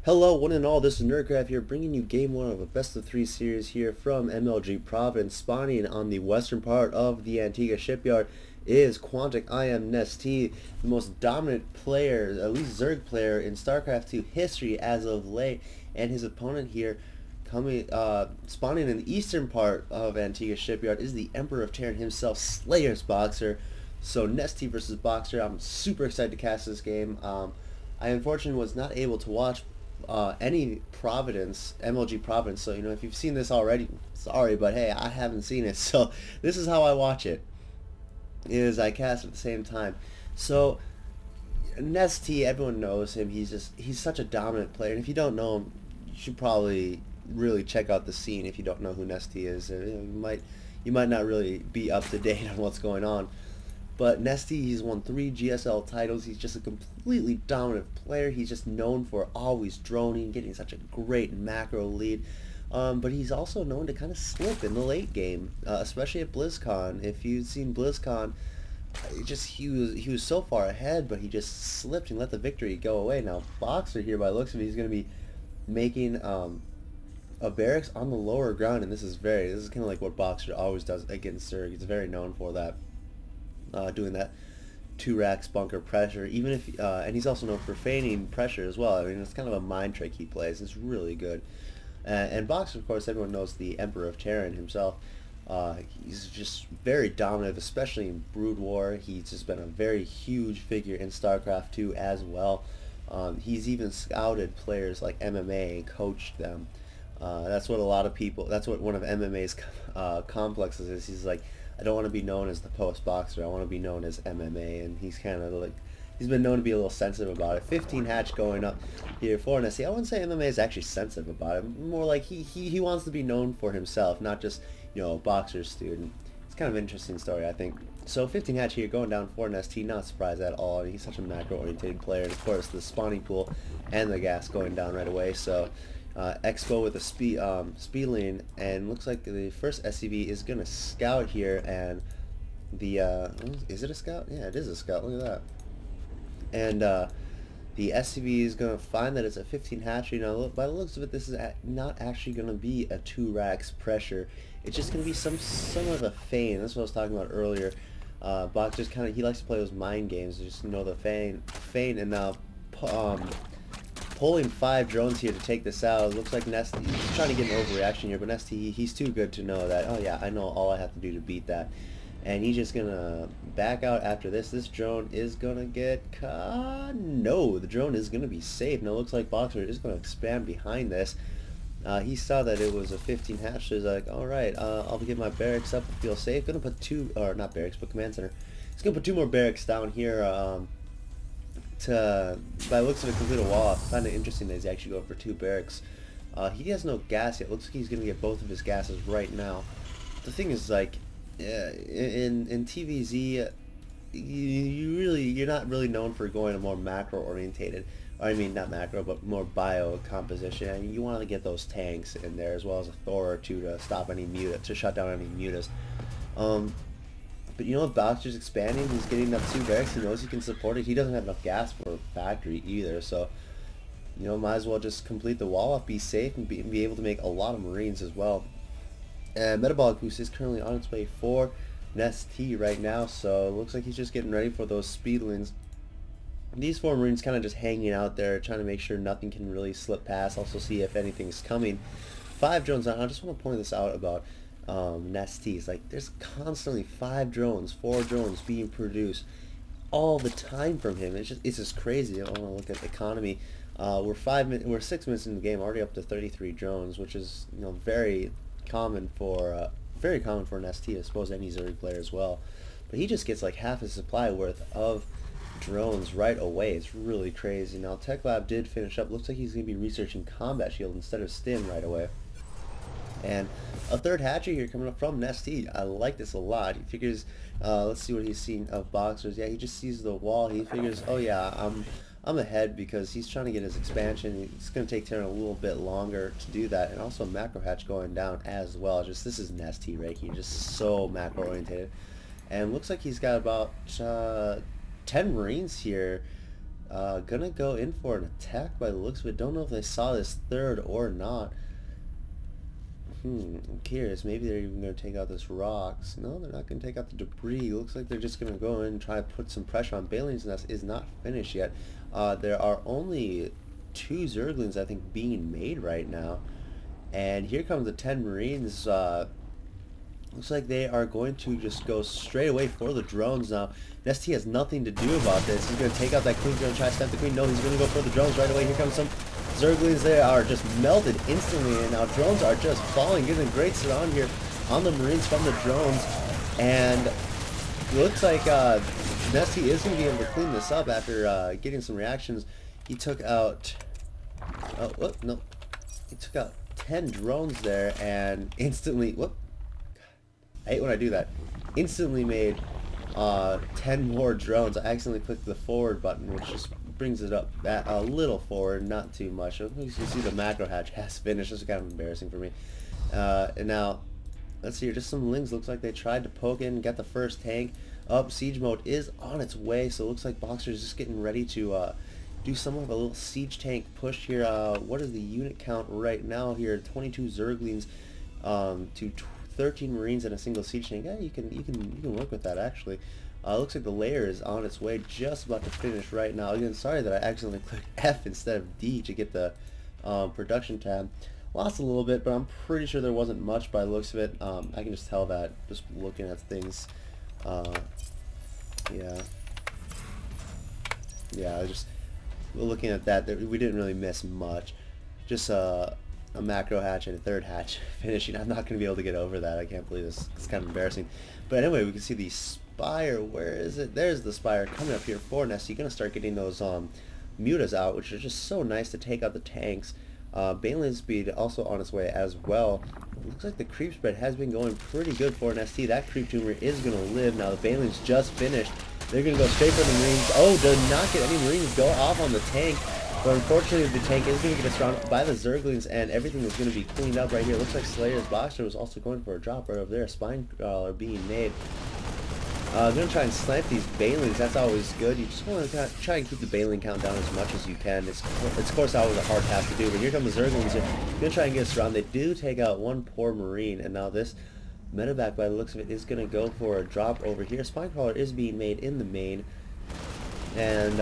Hello, one and all. This is Nerdcraft here, bringing you Game 1 of a Best of 3 series here from MLG Province. Spawning on the western part of the Antigua shipyard is QIMNesTea, the most dominant player, at least Zerg player, in StarCraft 2 history as of late. And his opponent here, spawning in the eastern part of Antigua shipyard, is the Emperor of Terran himself, SlayersBoxer. So nestea versus Boxer. I'm super excited to cast this game. I unfortunately was not able to watch any Providence, MLG Providence, so if you've seen this already, sorry, but hey, I haven't seen it, so this is how I watch it, is I cast at the same time. So nestea, everyone knows him. He's such a dominant player, and if you don't know him, you should probably really check out the scene. If you don't know who nestea is, you might not really be up to date on what's going on. But nestea, he's won 3 GSL titles. He's just a completely dominant player. He's just known for always droning, getting such a great macro lead. But he's also known to kind of slip in the late game, especially at BlizzCon. If you've seen BlizzCon, he was so far ahead, but he just slipped and let the victory go away. Now Boxer here, by the looks of it, he's going to be making a barracks on the lower ground, and this is kind of like what Boxer always does against Zerg. He's very known for that. Doing that 2 racks bunker pressure, even if and he's also known for feigning pressure as well. I mean, it's kind of a mind trick he plays. It's really good. And Boxer, of course, everyone knows the Emperor of Terran himself. He's just very dominant, especially in Brood War. He's just been a very huge figure in StarCraft 2 as well. He's even scouted players like MMA and coached them. That's what one of MMA's complexes is. He's like, I don't want to be known as the post boxer. I want to be known as MMA, and he's kind of like, he's been known to be a little sensitive about it. 15 hatch going up here for nestea. I wouldn't say MMA is actually sensitive about it. More like he wants to be known for himself, not just a boxer student. It's kind of an interesting story, I think. So 15 hatch here going down for nestea. Not surprised at all. I mean, he's such a macro oriented player, and of course the spawning pool and the gas going down right away. So. Expo with a speed lane, and looks like the first SCV is gonna scout here, and the is it a scout? Yeah, it is a scout. Look at that. And the SCV is gonna find that it's a 15 hatchery. Now, by the looks of it, this is not actually gonna be a 2 racks pressure. It's just gonna be some of a feign. That's what I was talking about earlier. Boxer's he likes to play those mind games. Just the feign, and now pulling 5 drones here to take this out. It looks like nestea, he's trying to get an overreaction here, but nestea, he's too good to know that, oh yeah, I know all I have to do to beat that. And he's just gonna back out after this. This drone is gonna get caught. No, the drone is gonna be safe. Now it looks like Boxer is gonna expand behind this. He saw that it was a 15 hatch, so he's like, alright, I'll get my barracks up and feel safe. Gonna put 2, or not barracks, but command center. He's gonna put 2 more barracks down here, by the looks of it, complete a wall. I find it interesting that he's actually going for 2 barracks. He has no gas yet. Looks like he's gonna get both of his gases right now. The thing is, like, in TVZ, you're not really known for going a more macro orientated. I mean, not macro, but more bio composition. And you want to get those tanks in there, as well as a Thor or 2 to stop any to shut down any mutas. But if Boxer's expanding, he's getting up 2 barracks, he knows he can support it. He doesn't have enough gas for a factory either, so might as well just complete the wall up, be safe, and be able to make a lot of Marines as well. And Metabolic Boost is currently on its way for nestea right now, so it looks like he's just getting ready for those speedlings. These 4 Marines kind of just hanging out there, trying to make sure nothing can really slip past, also see if anything's coming. 5 drones on. I just want to point this out about nestea. Like, there's constantly 4 drones being produced all the time from him. It's just crazy. I want to look at the economy. We're 6 minutes in the game, already up to 33 drones, which is very common for nestea. I suppose any Zerg player as well. But he just gets like half his supply worth of drones right away. It's really crazy. Now Tech Lab did finish up. Looks like he's gonna be researching combat shield instead of stim right away. And a 3rd hatchery here coming up from nestea. I like this a lot. He figures, let's see what he's seen of Boxers. Yeah, he just sees the wall. He figures, oh yeah, I'm ahead, because he's trying to get his expansion. It's going to take Terran a little bit longer to do that. And also macro hatch going down as well. This is nestea right here. Just so macro oriented. And looks like he's got about 10 Marines here. Gonna go in for an attack by the looks of it. Don't know if they saw this third or not. I'm curious. Maybe they're even going to take out this rocks. No, they're not going to take out the debris. Looks like they're just going to go in and try to put some pressure on. Bailey's nest is not finished yet. There are only 2 Zerglings, I think, being made right now. And here comes the 10 Marines. Looks like they are going to just go straight away for the drones now. QIMNesTea has nothing to do about this. He's going to take out that queen. He's going to try to stamp the queen. No, he's going to go for the drones right away. Here comes some Zerglings. They are just melted instantly, and now drones are just falling, getting a great surround here on the Marines from the drones. And it looks like QIMNesTea is going to be able to clean this up after getting some reactions. He took out... Oh, whoop, no. He took out 10 drones there and instantly... Whoop. I hate when I do that. Instantly made 10 more drones. I accidentally clicked the forward button, which just brings it up a little forward, not too much. You can see the macro hatch has finished. This is kind of embarrassing for me. And now, let's see here. Just some lings. Looks like they tried to poke in and get the first tank. Up, siege mode is on its way, so it looks like Boxer is just getting ready to do some of a little siege tank push here. What is the unit count right now here? 22 Zerglings to 13 Marines and a single siege tank. Yeah, you can work with that actually. Looks like the layer is on its way, just about to finish right now. Again, sorry that I accidentally clicked F instead of D to get the production tab. Lost a little bit, but I'm pretty sure there wasn't much by the looks of it. I can just tell that just looking at things. Yeah, just looking at that, we didn't really miss much. Just a macro hatch and a third hatch finishing. I'm not going to be able to get over that. I can't believe this. It's kind of embarrassing. But anyway, we can see the spire. Where is it? There's the spire coming up here for QIMNesTea. You're going to start getting those mutas out, which are just so nice to take out the tanks. Baneling speed also on its way as well. It looks like the creep spread has been going pretty good for QIMNesTea. That creep tumor is going to live. Now the Baneling's just finished. They're going to go straight for the Marines. Oh, did not get any Marines go off on the tank. But unfortunately, the tank is going to get surrounded by the Zerglings, and everything is going to be cleaned up right here. It looks like SlayersBoxer was also going for a drop right over there. A spine crawler being made. I'm going to try and snipe these Banelings. That's always good. You just want to try and keep the Baneling count down as much as you can. It's of course always a hard task to do. But here come the Zerglings. They're going to try and get us around. They do take out one poor Marine, and now this medevac, by the looks of it, is going to go for a drop over here. Spine crawler is being made in the main. And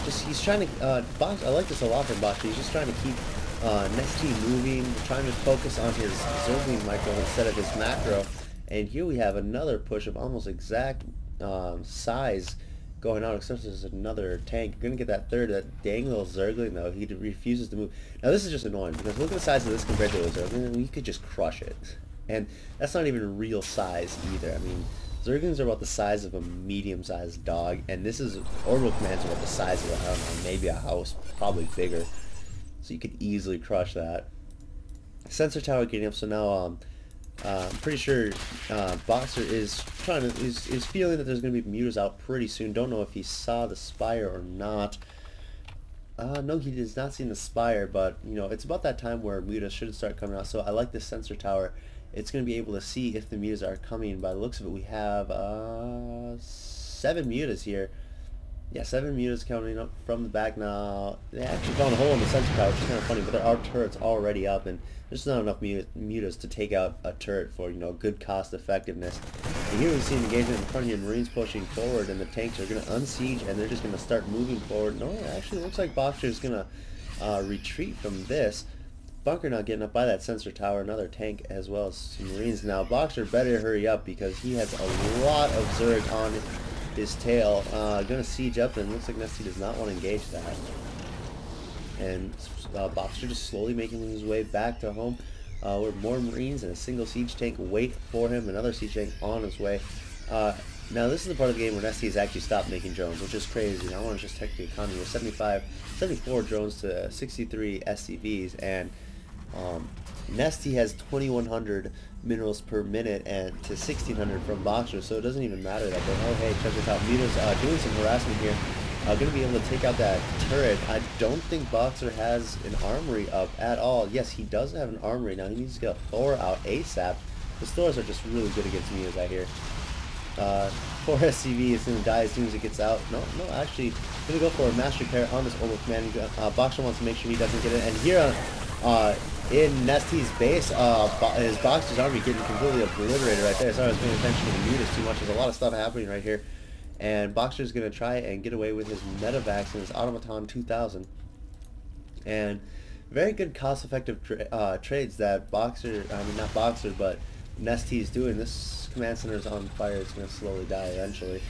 he's trying to Box. I like this a lot from Boxer. He's just trying to keep QIMNesTea moving, trying to focus on his Zergling micro instead of his macro. And here we have another push of almost exact size going on, except there's another tank. You're gonna get that third, that dang little Zergling though. He refuses to move. Now this is just annoying because look at the size of this compared to a Zergling. We could just crush it, and that's not even a real size either. I mean, Zerglings are about the size of a medium-sized dog, and this is orbital commands are about the size of I don't know, maybe a house, probably bigger. So you could easily crush that. Sensor tower getting up, so now I'm pretty sure Boxer is feeling that there's going to be mutas out pretty soon. Don't know if he saw the spire or not. No, he does not see the spire, but you know it's about that time where mutas should start coming out. So I like this sensor tower. It's going to be able to see if the mutas are coming. By the looks of it, we have 7 mutas here. Yeah, 7 mutas coming up from the back now. They actually found a hole in the sensor tower, which is kind of funny, but there are turrets already up, and there's not enough mutas to take out a turret for, you know, good cost effectiveness. And here we see an engagement in front of your Marines pushing forward, and the tanks are going to unsiege, and they're just going to start moving forward. No, it actually looks like Boxer is going to retreat from this. Bunker now getting up by that sensor tower, another tank as well as some Marines. Now Boxer better hurry up because he has a lot of Zerg on his tail. Gonna siege up, and looks like QIMNesTea does not want to engage that. And Boxer just slowly making his way back to home, where more Marines and a single siege tank wait for him. Another siege tank on his way. Now this is the part of the game where QIMNesTea has actually stopped making drones, which is crazy. I want to just check the economy. We're 74 drones to 63 SCVs, and QIMNesTea has 2,100 minerals per minute and to 1,600 from Boxer, so it doesn't even matter that they're, oh hey, check this out, Mutas doing some harassment here, going to be able to take out that turret. I don't think Boxer has an armory up at all. Yes, he does have an armory. Now he needs to get a Thor out ASAP. The Thors are just really good against Mutas, I hear. Poor SCV is going to die as soon as it gets out. No, actually, Gonna go for a master repair on this orbital command. Boxer wants to make sure he doesn't get it. And here in QIMNesTea's base, his Boxer's army getting completely obliterated right there. Sorry, I was paying attention to the mutas too much. There's a lot of stuff happening right here. And Boxer's gonna try and get away with his Metavax and his Automaton 2000. And very good cost-effective trades that not Boxer, but QIMNesTea is doing. This command center is on fire. It's going to slowly die eventually.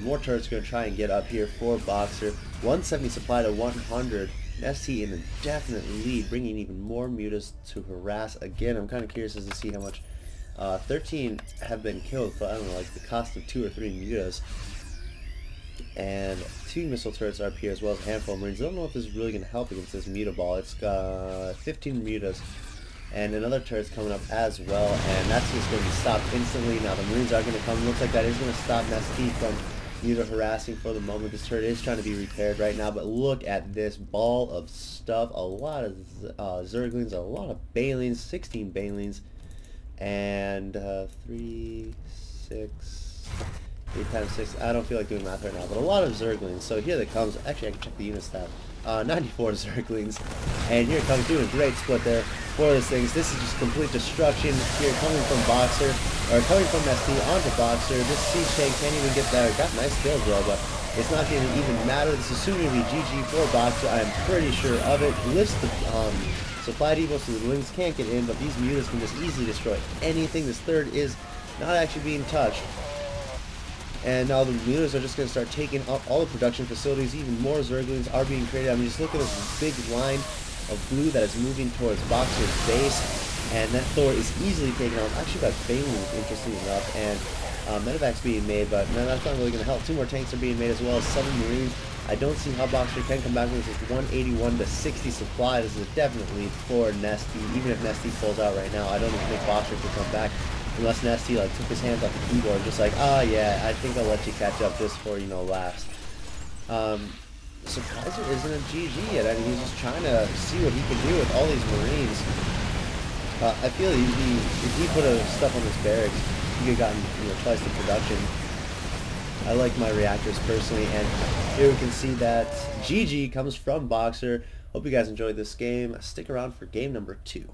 More turrets are going to try and get up here for Boxer. 170 supply to 100. QIMNesTea in a definite lead, bringing even more mutas to harass again. I'm kind of curious as to see how much. 13 have been killed for, I don't know, like the cost of 2 or 3 mutas. And 2 missile turrets are up here as well as a handful of Marines. I don't know if this is really going to help against this muta ball. It's got 15 mutas. And another turret's coming up as well, and that's just going to be stopped instantly. Now the Marines are going to come. Looks like that is going to stop QIMNesTea from muta harassing for the moment. This turret is trying to be repaired right now, but look at this ball of stuff. A lot of Zerglings, a lot of Balings, 16 Balings, and 3, 6, 8 times 6. I don't feel like doing math right now, but a lot of Zerglings. So here that comes. Actually, I can check the unit stat. 94 Zerglings, and here it comes, doing a great split there for these things. This is just complete destruction here coming from Boxer, or coming from QIMNesTea onto Boxer. This siege tank can't even get there. Got nice kills though, but it's not going to even matter. This is soon going to be GG for Boxer. I am pretty sure of it. Lifts the supply depots so the Lings can't get in, but these mutas can just easily destroy anything. This third is not actually being touched. And now the mutas are just going to start taking up all the production facilities. Even more Zerglings are being created. I mean, just look at this big line of blue that is moving towards Boxer's base. And that Thor is easily taken out. Actually got Balings, interesting enough. And Metavax being made, but no, that's not really going to help. 2 more tanks are being made as well as 7 Marines. I don't see how Boxer can come back with this 181 to 60 supply. This is a definite lead for QIMNesTea. Even if QIMNesTea pulls out right now, I don't even think Boxer can come back. Unless QIMNesTea like took his hands off the keyboard, just like, yeah, I think I'll let you catch up just for, laughs. Surpriser isn't a GG yet. I mean, he's just trying to see what he can do with all these Marines. I feel if he put stuff on his barracks, he could have gotten twice the production. I like my reactors personally, and here we can see that GG comes from Boxer. Hope you guys enjoyed this game. Stick around for game number 2.